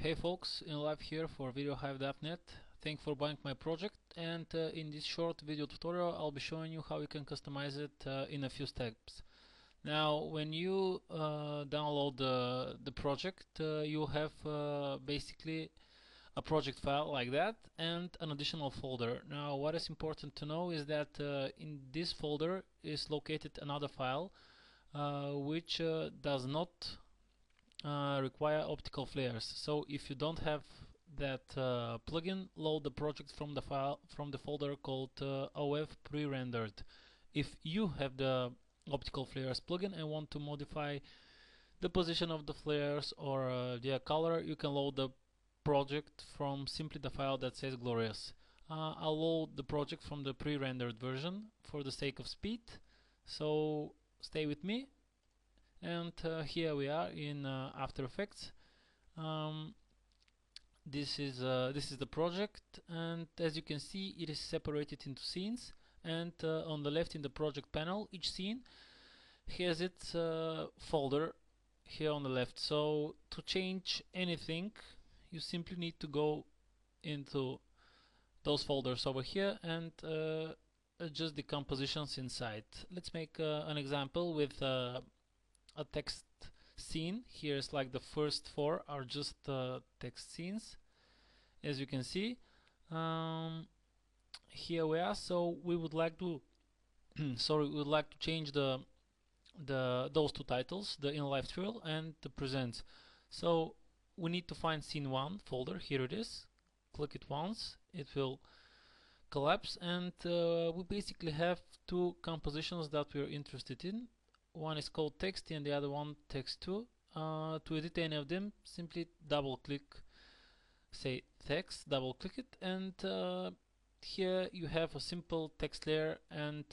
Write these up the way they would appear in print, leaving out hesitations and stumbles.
Hey folks, in live here for VideoHive.net. Thanks for buying my project, and in this short video tutorial I'll be showing you how you can customize it in a few steps. Now when you download the project, you'll have basically a project file like that and an additional folder. Now what is important to know is that in this folder is located another file which does not require optical flares. So if you don't have that plugin, load the project from the file from the folder called OF pre-rendered. If you have the optical flares plugin and want to modify the position of the flares or their color, you can load the project from simply the file that says glorious. I'll load the project from the pre-rendered version for the sake of speed, so stay with me. And here we are in After Effects. This is the project, and as you can see it is separated into scenes, and on the left in the project panel each scene has its folder here on the left. So to change anything you simply need to go into those folders over here and adjust the compositions inside. Let's make an example with a text scene. Here's like the first four are just text scenes, as you can see. Here we are. So we would like to we would like to change those two titles, the in live tutorial and the presents. So we need to find scene 1 folder. Here it is. Click it once, it will collapse, and we basically have two compositions that we're interested in. One is called text and the other one text2. To edit any of them, simply double click, say text, double click it, and here you have a simple text layer, and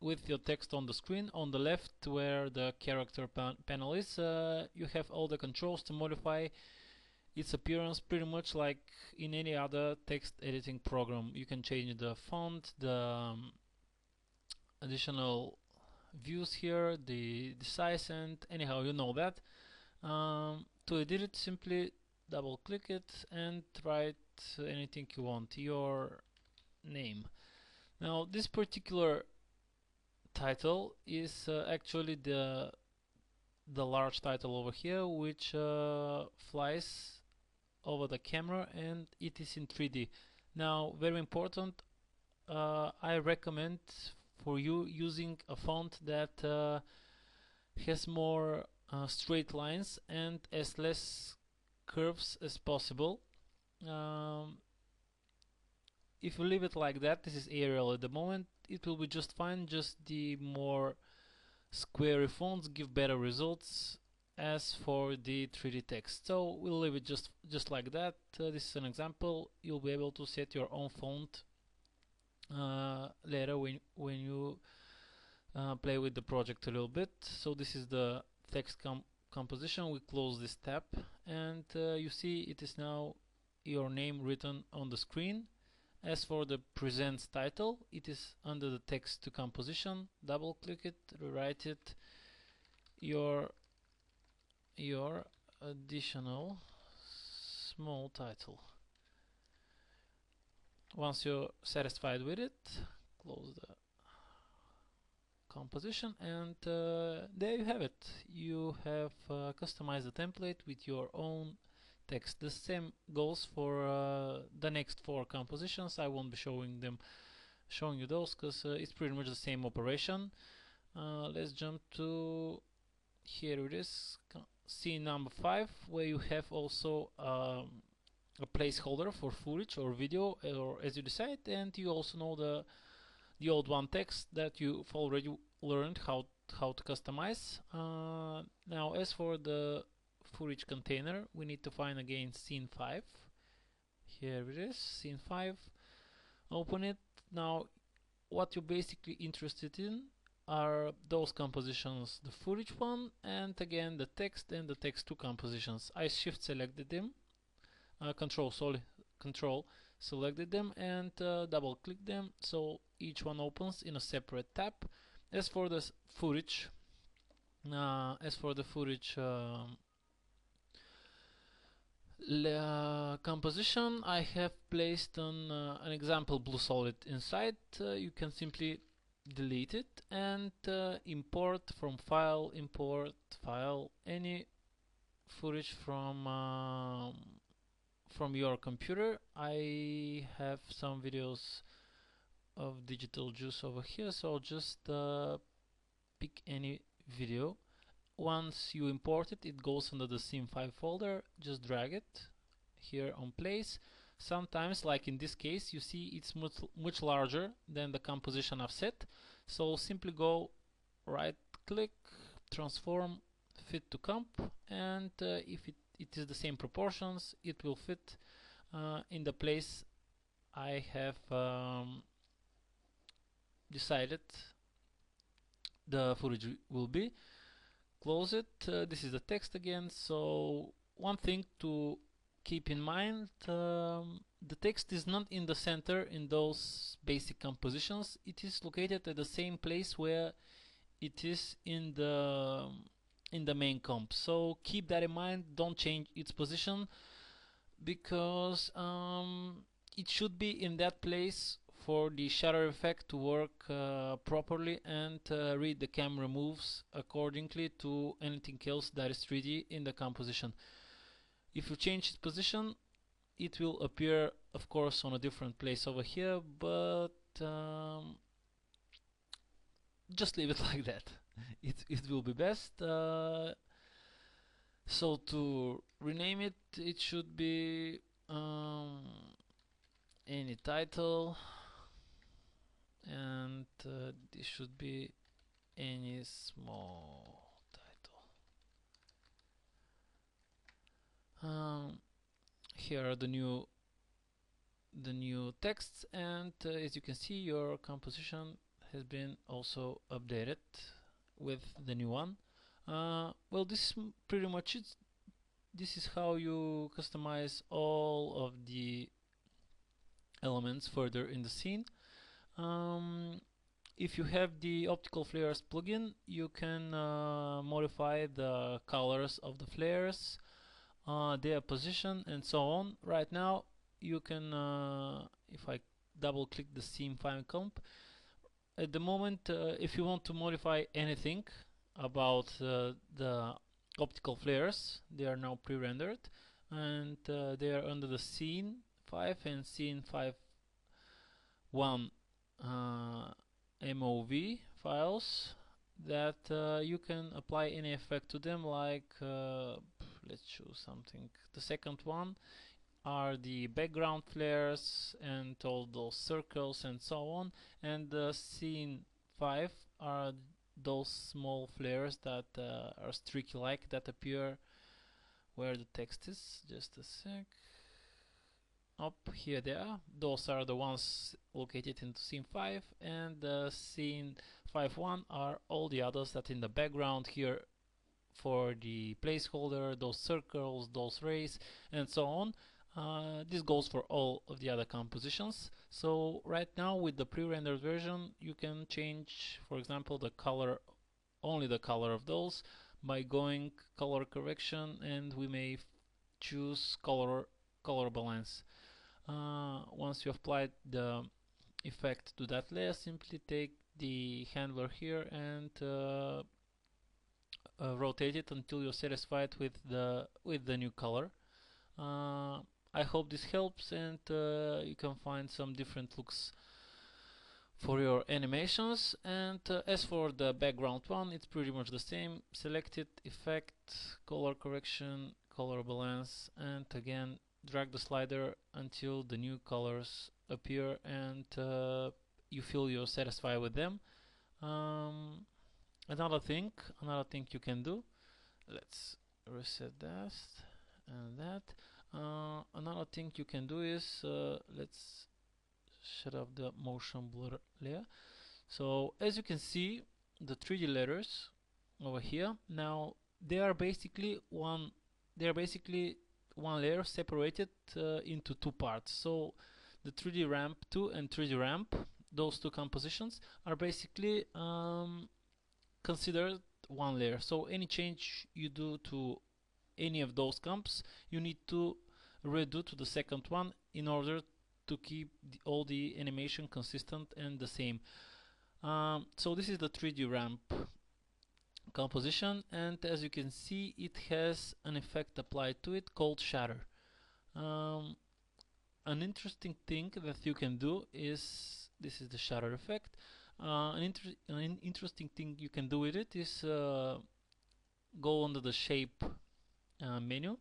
with your text on the screen on the left where the character panel is, you have all the controls to modify its appearance pretty much like in any other text editing program. You can change the font, the additional views here, the size, and anyhow you know that. To edit it, simply double click it and write anything you want, your name. Now this particular title is actually the large title over here, which flies over the camera, and it is in 3D. Now very important, I recommend for you using a font that has more straight lines and as less curves as possible. If you leave it like that, this is Arial at the moment, it will be just fine. Just the more squarey fonts give better results as for the 3D text. So we'll leave it just like that. This is an example. You'll be able to set your own font later when you play with the project a little bit. So this is the text composition. We close this tab, and you see it is now your name written on the screen. As for the presents title, it is under the text to composition. Double click it, rewrite it, your additional small title. Once you're satisfied with it, close the composition, and there you have it. You have customized the template with your own text. The same goes for the next 4 compositions. I won't be showing you those because it's pretty much the same operation. Let's jump to, here it is, scene number 5, where you have also a placeholder for footage or video, or as you decide, and you also know the old one text that you've already learned how to customize. Now as for the footage container, we need to find again scene 5. Here it is, scene 5. Open it. Now what you're basically interested in are those compositions, the footage one and again the text and the text2 compositions. I shift selected them, control selected them, and double click them, so each one opens in a separate tab. As for the footage, Composition, I have placed an example blue solid inside. You can simply delete it and import file any footage from your computer. I have some videos of digital juice over here, so I'll just pick any video. Once you import it, it goes under the scene5 folder. Just drag it here on place. Sometimes, like in this case, you see it's much larger than the composition I've set. So simply go right click, transform, fit to comp, and if it is the same proportions, it will fit in the place I have decided the footage will be. Close it. This is the text again. So one thing to keep in mind, the text is not in the center in those basic compositions. It is located at the same place where it is in the main comp. So keep that in mind. Don't change its position, because it should be in that place for the shadow effect to work properly and read the camera moves accordingly to anything else that is 3D in the composition. If you change its position, it will appear, of course, on a different place over here, but just leave it like that. It will be best. So to rename it, it should be any title, and this should be any small title. Here are the new texts, and as you can see, your composition has been also updated with the new one. Well, this is pretty much it. This is how you customize all of the elements further in the scene. If you have the optical flares plugin, you can modify the colors of the flares, their position, and so on. Right now you can, if I double click the scene5 comp, at the moment, if you want to modify anything about the optical flares, they are now pre-rendered, and they are under the scene5 and scene5.1 MOV files that you can apply any effect to them, like let's choose something. The second one are the background flares and all those circles and so on, and the scene5 are those small flares that are streaky like, that appear where the text is. Just a sec. Up here they are. Those are the ones located into scene5, and the scene5.1 are all the others that in the background here for the placeholder, those circles, those rays, and so on. This goes for all of the other compositions. So right now with the pre-rendered version, you can change, for example, the color, only the color of those, by going color correction, and we may choose color balance. Once you applied the effect to that layer, simply take the handler here and rotate it until you're satisfied with the new color. I hope this helps, and you can find some different looks for your animations. And as for the background one, it's pretty much the same. Select it, effect, color correction, color balance, and again drag the slider until the new colors appear and you feel you're satisfied with them. Another thing you can do, let's reset that and that. Another thing you can do is let's shut off the motion blur layer. So as you can see, the 3D letters over here, now they are basically one layer separated into two parts. So the 3D ramp 2 and 3D ramp, those two compositions are basically considered one layer. So any change you do to any of those comps, you need to redo to the second one in order to keep all the animation consistent and the same. So this is the 3D ramp composition, and as you can see, it has an effect applied to it called shatter. An interesting thing that you can do is, this is the shatter effect. An interesting thing you can do with it is go under the shape menu,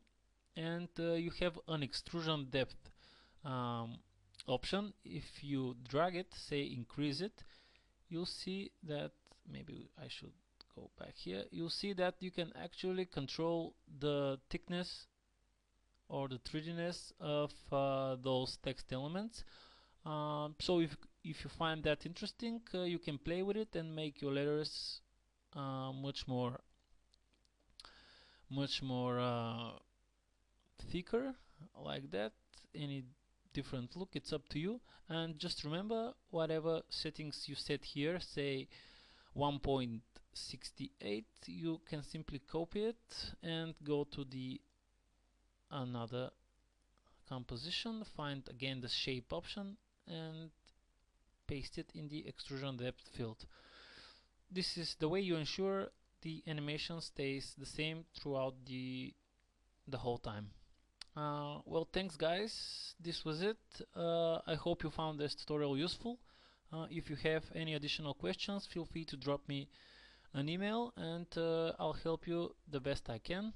and you have an extrusion depth option. If you drag it, say increase it, you'll see that, maybe I should go back here, you'll see that you can actually control the thickness or the 3D-ness of those text elements. So if you find that interesting, you can play with it and make your letters much more thicker, like that. Any different look, it's up to you. And just remember, whatever settings you set here, say 1.68, you can simply copy it and go to the another composition, find again the shape option and paste it in the extrusion depth field. This is the way you ensure the animation stays the same throughout the whole time. Well, thanks guys, this was it. I hope you found this tutorial useful. If you have any additional questions, feel free to drop me an email, and I'll help you the best I can.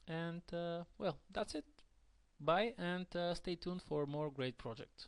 And well, that's it. Bye, and stay tuned for more great projects.